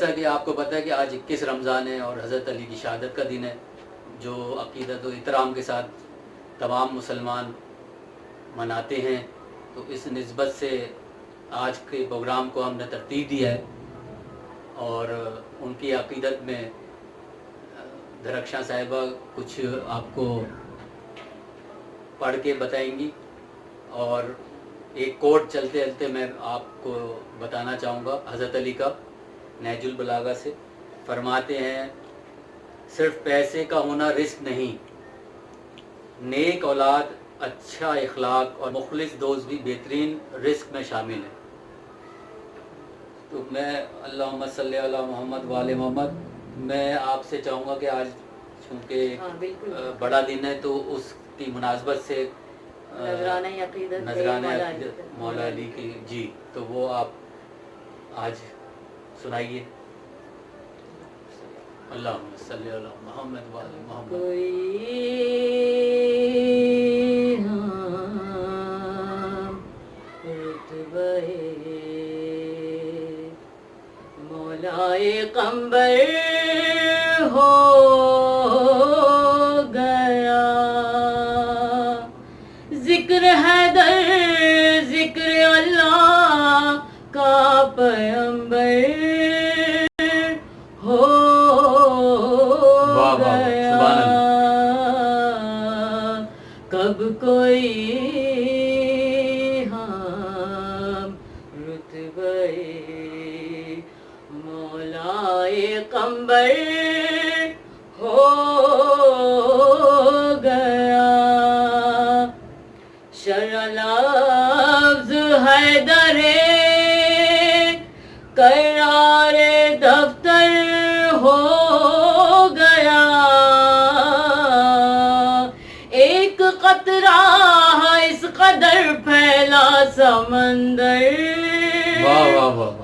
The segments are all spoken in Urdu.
جیسا کہ آپ کو پتہ ہے کہ آج 21 رمضان ہے اور حضرت علی کی شہادت کا دن ہے، جو عقیدت و احترام کے ساتھ تمام مسلمان مناتے ہیں. تو اس نسبت سے آج کے پروگرام کو ہم نے ترتیب دیا ہے اور ان کی عقیدت میں درخشاں صاحبہ کچھ آپ کو پڑھ کے بتائیں گی، اور ایک کوٹ چلتے چلتے میں آپ کو بتانا چاہوں گا حضرت علی کا. نہج البلاغہ سے فرماتے ہیں، صرف پیسے کا ہونا رزق نہیں، نیک اولاد، اچھا اخلاق اور مخلص دوست بھی بہترین رزق میں شامل ہے. تو میں اللہم صلی علی محمد وآل محمد، میں آپ سے چاہوں گا کہ آج چونکہ بڑا دن ہے تو اس کی مناسبت سے نذرانہ عقیدت مولا علی کی جی، تو وہ آپ آج سنائیے. اللہم صلی علی محمد وآل محمد. مولائے قمبر ہو گیا، ذکر حیدر، ذکر اللہ کا پیغمبر ہو گیا. کب کوئی ہم رتبہ مولائے قمبر ہو گیا. شرع لفظ حیدر قرار دفتر ہو گیا. ایک قطرہ اس قدر پھیلا سمندر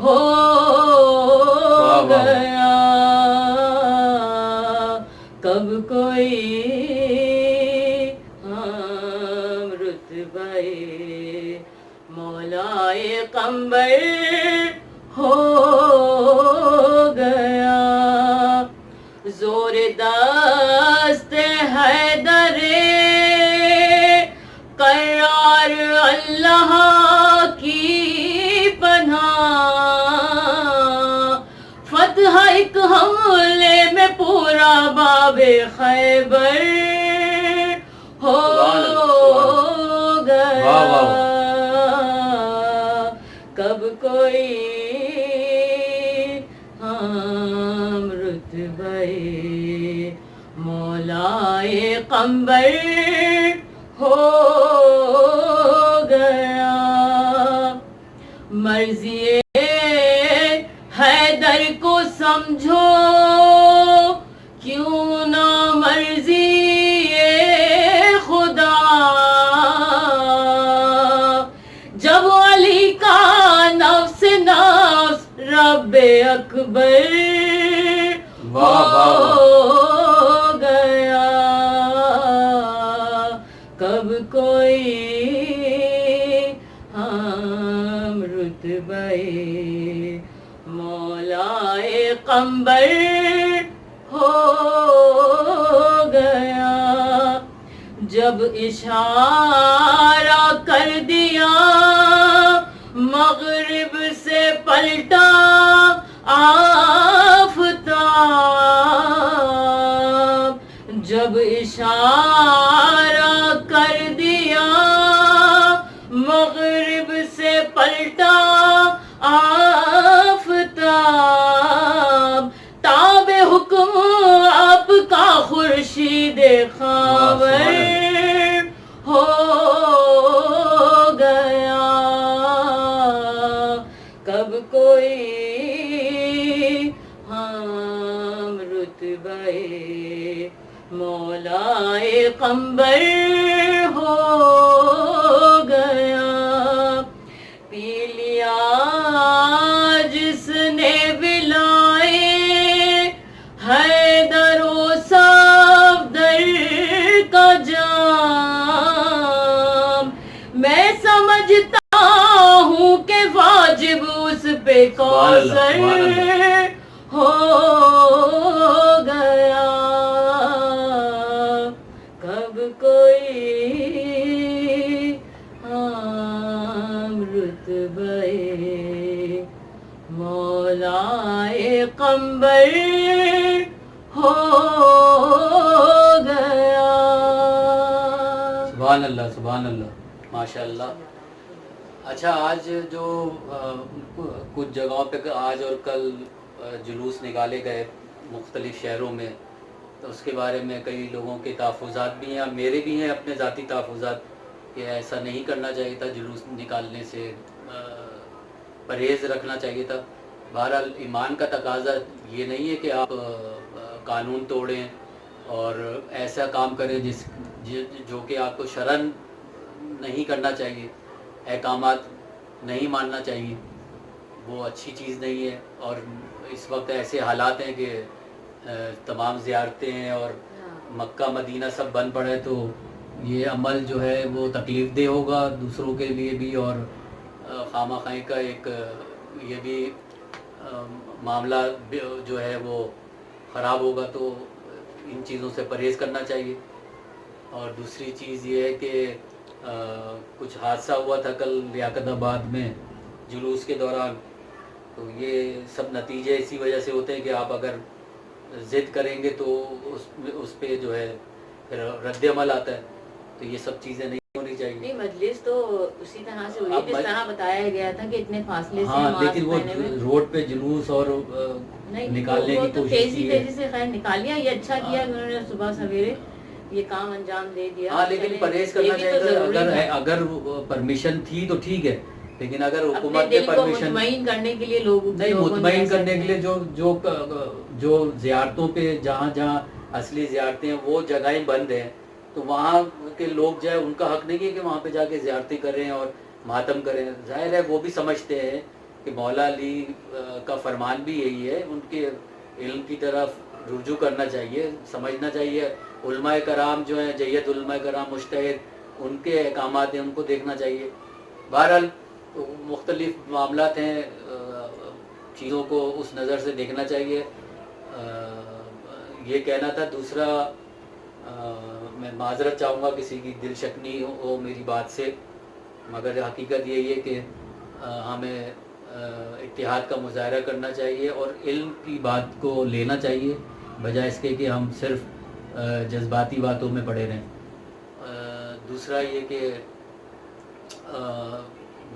ہو گیا. کب کوئی ہم رتبہ مولائے قمبر ہو گیا. زور دست حیدر قرار اللہ کی پناہ، فتح ایک حملے میں پورا باب خیبر ہو گیا. کب کوئی ہم رتبہ مولائے قمبر ہو گیا. مرضی حیدر کو سمجھو کیوں نہ مرضی خدا، جب علی کا نفس نفس رب اکبر ہو گیا. کب کوئی ہم رتبہ مولائے قمبر ہو گیا. جب اشارہ کر دیا مغرب سے پلٹا آفتاب، جب اشارہ کر دیا مغرب سے پلٹا آفتاب، تاب حکم آپ کا خورشید خاور ہو گیا. کب کوئی ہم رتبہ مولائے قمبر ہو گیا. پی لیا جس نے ولائے حیدر و صفدر کا جام، میں سمجھتا ہوں کہ واجب اس پہ کوثر ہو گیا، کب کوئی عام رتبہ مولائے قمبر ہو گیا. سبحان اللہ سبحان اللہ ماشاء اللہ. اچھا آج جو کچھ جگہوں پہ آج اور کل جلوس نکالے گئے مختلف شہروں میں، تو اس کے بارے میں کئی لوگوں کے تحفظات بھی ہیں اور میرے بھی ہیں اپنے ذاتی تحفظات کہ ایسا نہیں کرنا چاہیے تھا، جلوس نکالنے سے پرہیز رکھنا چاہیے تھا. بہرحال ایمان کا تقاضا یہ نہیں ہے کہ آپ قانون توڑیں اور ایسا کام کریں جو کہ آپ کو شرعاً نہیں کرنا چاہیے، احکامات نہیں ماننا چاہیے، وہ اچھی چیز نہیں ہے. اور اس وقت ایسے حالات ہیں کہ تمام زیارتیں ہیں اور مکہ مدینہ سب بند پڑے، تو یہ عمل جو ہے وہ تکلیف دہ ہوگا دوسروں کے لیے بھی، اور خامہ خواہی کا ایک یہ بھی معاملہ جو ہے وہ خراب ہوگا. تو ان چیزوں سے پرہیز کرنا چاہیے. اور دوسری چیز یہ ہے کہ کچھ حادثہ ہوا تھا کل لیاقت آباد میں جلوس کے دوران، تو یہ سب نتیجے اسی وجہ سے ہوتے ہیں کہ آپ اگر ضد کریں گے تو اس پہ جو ہے پھر رد عمل آتا ہے. تو یہ سب چیزیں نہیں ہونی چاہیے. نہیں مجلس تو اسی طرح سے ہوئی جس طرح بتایا گیا تھا کہ اتنے فاصلے سے ہاں، نماز لیکن وہ پڑھنے میں روڈ پہ جلوس اور نکالنے کی کوشش کی ہے. تیزی سے خیر نکال لیا. یہ اچھا کیا کہ انہوں نے صبح سویرے یہ کام انجام دے دیا. ہاں لیکن پرہیز کرنا چاہیے. اگر پرمیشن تھی تو ٹھیک ہے، لیکن اگر حکومت نے پرمیشن مطمئن کرنے کے لیے لوگوں نہیں، مطمئن کرنے کے لیے جو زیارتوں پہ جہاں جہاں اصلی زیارتیں ہیں وہ جگہیں بند ہیں، تو وہاں کے لوگ جو ہے ان کا حق نہیں ہے کہ وہاں پہ جا کے زیارتیں کریں اور ماتم کریں. ظاہر ہے وہ بھی سمجھتے ہیں کہ مولا علی کا فرمان بھی یہی ہے، ان کے علم کی طرف رجوع کرنا چاہیے، سمجھنا چاہیے. علماء کرام جو ہیں جید علماء کرام مجتہد، ان کے احکامات ہیں ان کو دیکھنا چاہیے. بہرحال مختلف معاملات ہیں، چیزوں کو اس نظر سے دیکھنا چاہیے. یہ کہنا تھا. دوسرا میں معذرت چاہوں گا کسی کی دل شکنی ہو میری بات سے، مگر حقیقت یہی ہے کہ ہمیں اتحاد کا مظاہرہ کرنا چاہیے اور علم کی بات کو لینا چاہیے بجائے اس کے کہ ہم صرف جذباتی باتوں میں پڑے رہیں. دوسرا یہ کہ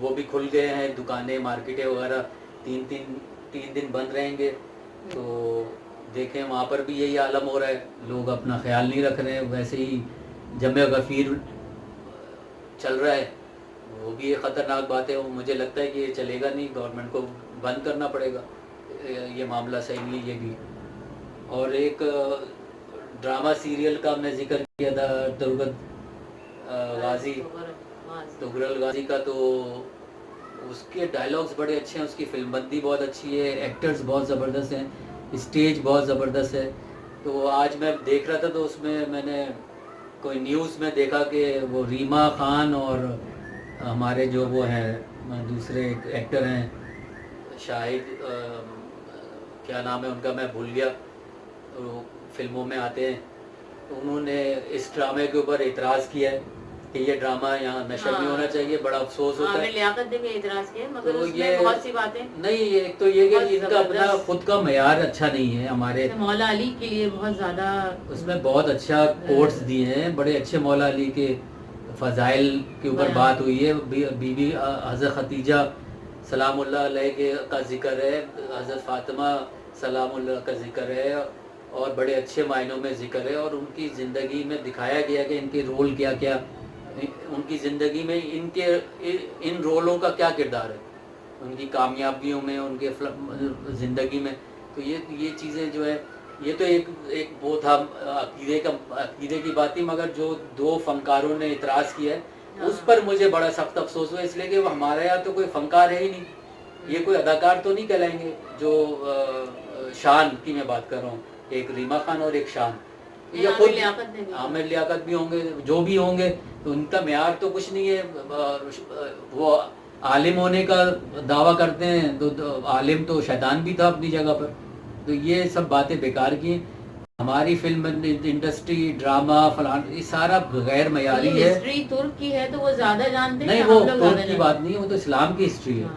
وہ بھی کھل گئے ہیں دکانیں مارکیٹیں وغیرہ، تین دن بند رہیں گے، تو دیکھیں وہاں پر بھی یہی عالم ہو رہا ہے. لوگ اپنا خیال نہیں رکھ رہے ہیں. ویسے ہی جمع غفیر چل رہا ہے، وہ بھی ایک خطرناک بات ہے. وہ مجھے لگتا ہے کہ یہ چلے گا نہیں، گورنمنٹ کو بند کرنا پڑے گا. یہ معاملہ صحیح نہیں ہے یہ بھی. اور ایک ڈرامہ سیریل کا ہم نے ذکر کیا تھا تغرل غازی کا، تو اس کے ڈائلاگز بڑے اچھے ہیں، اس کی فلم بندی بہت اچھی ہے، ایکٹرز بہت زبردست ہیں، اسٹیج بہت زبردست ہے. تو آج میں دیکھ رہا تھا تو اس میں نے کوئی نیوز میں دیکھا کہ وہ ریما خان اور ہمارے جو وہ ہیں دوسرے ایکٹر ہیں شاہد کیا نام ہے ان کا میں بھول گیا، وہ فلموں میں آتے ہیں، انہوں نے اس ڈرامے کے اوپر اعتراض کیا ہے کہ یہ ڈرامہ یہاں نشر نہیں ہونا چاہیے. بڑا افسوس ہوتا ہے. لیاقت نے بھی اعتراض کیا مگر اس میں بہت سی باتیں نہیں، ایک تو یہ کہ ان کا اپنا خود کا معیار اچھا نہیں ہے. ہمارے مولا علی کے لیے بہت زیادہ اس میں بہت اچھا کوٹس دیے ہیں، بڑے اچھے مولا علی کے فضائل کے اوپر بات ہوئی ہے. بی بی حضرت ختیجہ سلام اللہ علیہ کا ذکر ہے، حضرت فاطمہ سلام اللہ کا ذکر ہے، اور بڑے اچھے معنوں میں ذکر ہے. اور ان کی زندگی میں دکھایا گیا کہ ان کے رول کیا کیا، ان کی زندگی میں ان رولوں کا کیا کردار ہے، ان کی کامیابیوں میں، ان کے زندگی میں. تو یہ چیزیں جو ہے یہ تو ایک وہ تھا عقیدے کی بات تھی، مگر جو دو فنکاروں نے اعتراض کیا ہے اس پر مجھے بڑا سخت افسوس ہوا، اس لیے کہ وہ ہمارے یہاں تو کوئی فنکار ہے ہی نہیں. یہ کوئی اداکار تو نہیں کہلائیں گے. جو شان کی میں بات کر رہا ہوں، ایک ریما خان اور ایک شان، یہ خود عامر لیاقت بھی ہوں گے، جو بھی ہوں گے، تو ان کا معیار تو کچھ نہیں ہے. وہ عالم ہونے کا دعویٰ کرتے ہیں، تو عالم تو شیطان بھی تھا اپنی جگہ پر. تو یہ سب باتیں بیکار کی. ہماری فلم انڈسٹری ڈرامہ فلان یہ سارا غیر معیاری ہے. ہسٹری ترک کی ہے تو وہ زیادہ جانتے ہیں. نہیں وہ ترک کی بات نہیں ہے, وہ تو اسلام کی ہسٹری ہے.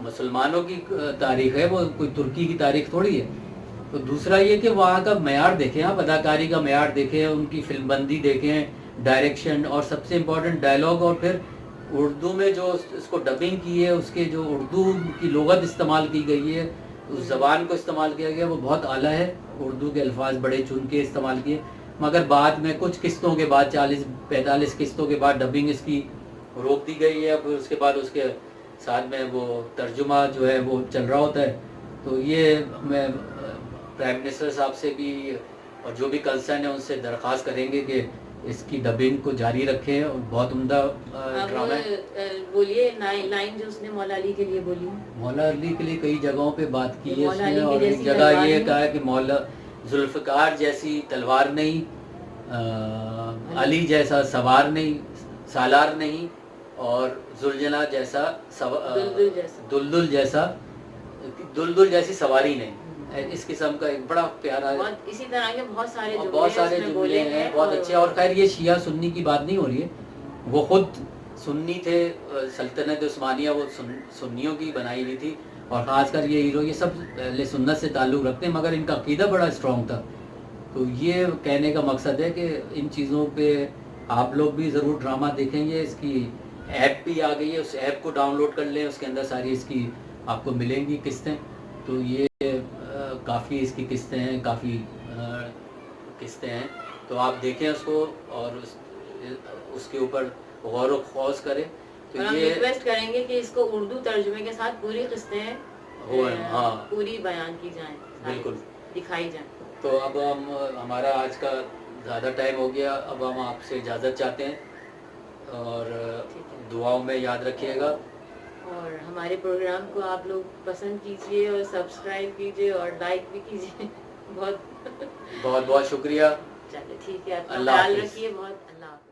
مسلمانوں کی تاریخ ہے, وہ کوئی ترکی کی تاریخ تھوڑی ہے. تو دوسرا یہ کہ وہاں کا معیار دیکھیں, آپ اداکاری کا معیار دیکھیں, ان کی فلم بندی دیکھیں, ڈائریکشن, اور سب سے امپورٹنٹ ڈائلاگ. اور پھر اردو میں جو اس کو ڈبنگ کی ہے, اس کے جو اردو کی لغت استعمال کی گئی ہے, اس زبان کو استعمال کیا گیا, وہ بہت اعلیٰ ہے. اردو کے الفاظ بڑے چن کے استعمال کیے, مگر بعد میں کچھ قسطوں کے بعد 40-45 قسطوں کے بعد ڈبنگ اس کی روک دی گئی ہے. پھر اس کے بعد اس کے ساتھ میں وہ ترجمہ جو ہے وہ چل رہا ہوتا ہے. تو یہ میں پرائم منسٹر صاحب سے بھی اور جو بھی کنسرن ہے ان سے درخواست کریں گے کہ اس کی ڈبنگ کو جاری رکھیں. اور بہت عمدہ ڈرامہ ہے. بولیے لائن جو اس نے مولا علی کے لیے بولی. مولا علی کے لیے کئی جگہوں پہ بات کی ہے اس نے, اور ایک جگہ یہ کہا کہ مولا ذوالفقار جیسی تلوار نہیں, علی جیسا سوار نہیں, سالار نہیں, اور ذوالجلال جیسا دلدل جیسی سواری نہیں. اس قسم کا ایک بڑا پیارا, اسی طرح کے بہت سارے جملے ہیں بہت اچھے. اور خیر یہ شیعہ سنی کی بات نہیں ہو رہی ہے, وہ خود سنی تھے. سلطنت عثمانیہ وہ سنیوں کی بنائی ہوئی تھی, اور خاص کر یہ ہیرو یہ سب اہل سنت سے تعلق رکھتے ہیں, مگر ان کا عقیدہ بڑا اسٹرانگ تھا. تو یہ کہنے کا مقصد ہے کہ ان چیزوں پہ آپ لوگ بھی ضرور ڈرامہ دیکھیں گے. اس کی ایپ بھی آ گئی ہے, اس ایپ کو ڈاؤن لوڈ کر لیں, اس کے اندر ساری اس کی آپ کو ملیں گی قسطیں. تو یہ کافی اس کی قسطیں ہیں, کافی قسطیں ہیں. تو آپ دیکھیں اس کو اور اس کے اوپر غور و خوض کریں. تو ہم ریکویسٹ کریں گے کہ اس کو اردو ترجمے کے ساتھ پوری قسطیں پوری بیان کی جائیں, بالکل دکھائی جائیں. تو اب ہمارا آج کا زیادہ ٹائم ہو گیا, اب ہم آپ سے اجازت چاہتے ہیں, اور دعاؤں میں یاد رکھیے گا. اور ہمارے پروگرام کو آپ لوگ پسند کیجئے اور سبسکرائب کیجئے اور لائک بھی کیجئے. بہت بہت شکریہ. چلے ٹھیک ہے, اللہ خیال رکھیے. بہت اللہ حافظ.